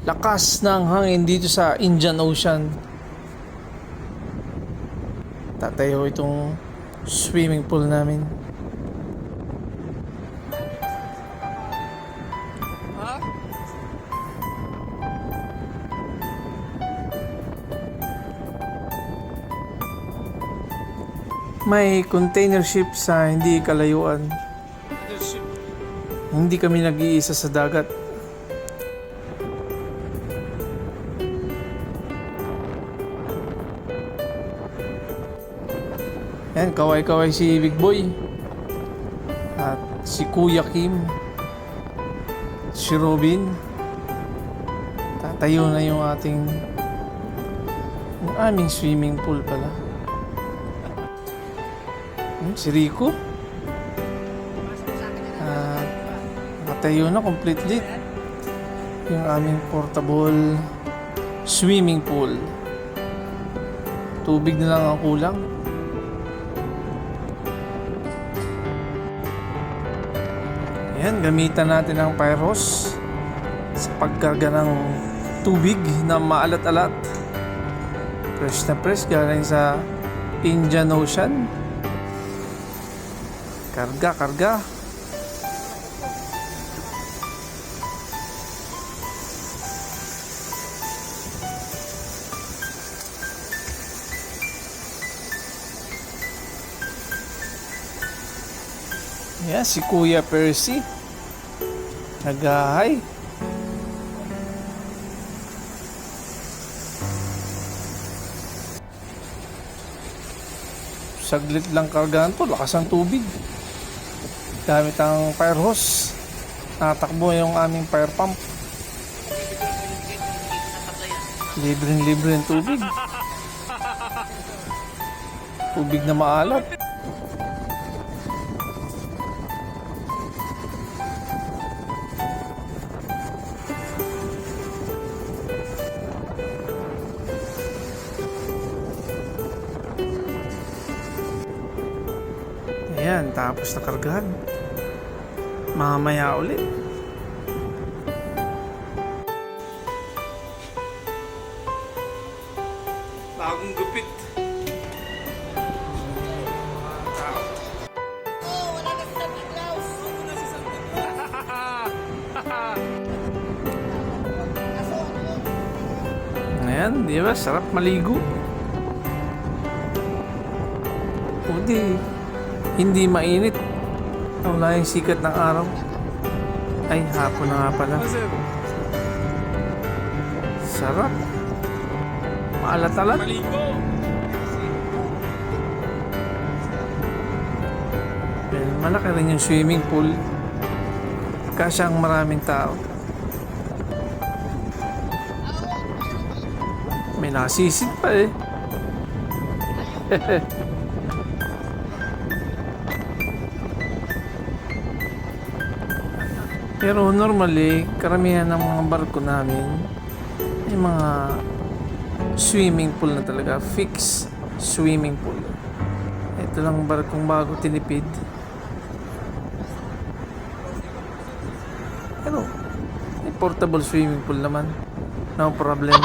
Lakas ng hangin dito sa Indian Ocean. Tatayo itong swimming pool namin. May container ship sa hindi kalayuan. Hindi kami nag-iisa sa dagat. Yan, kaway-kaway si Big Boy. At si Kuya Kim. Si Robin. Tatayo na yung aming swimming pool pala. Si Rico. Nakatayo na completely yung aming portable swimming pool. Tubig na lang ang kulang. Ayan, gamitan natin ang fire hose sa pagkarga ng tubig na maalat-alat. Fresh na fresh galing sa Indian Ocean. Karga. Yan, si Kuya Percy. Nagahay. Saglit lang kargahan to, lakas ang tubig. Gamit ang fire hose. Natakbo yung aming fire pump. Libre ang tubig. Tubig na maalat. Ayan, tapos nakargahan. Mamaya ulit. Bagong gupit. Wala na si Santa Claus. Ayan, di ba? Sarap maligo. Hindi mainit. Wala yung sikat ng araw. Ay, hapon na nga pala. Sarap. Maalat-alat. Malaki rin yung swimming pool. Kasya ang maraming tao. May nasisid pa eh. Pero normally, karamihan ng mga barko namin ay mga swimming pool na talaga. Fixed swimming pool. Ito lang barkong bago tinipid. Pero may portable swimming pool naman. No problem.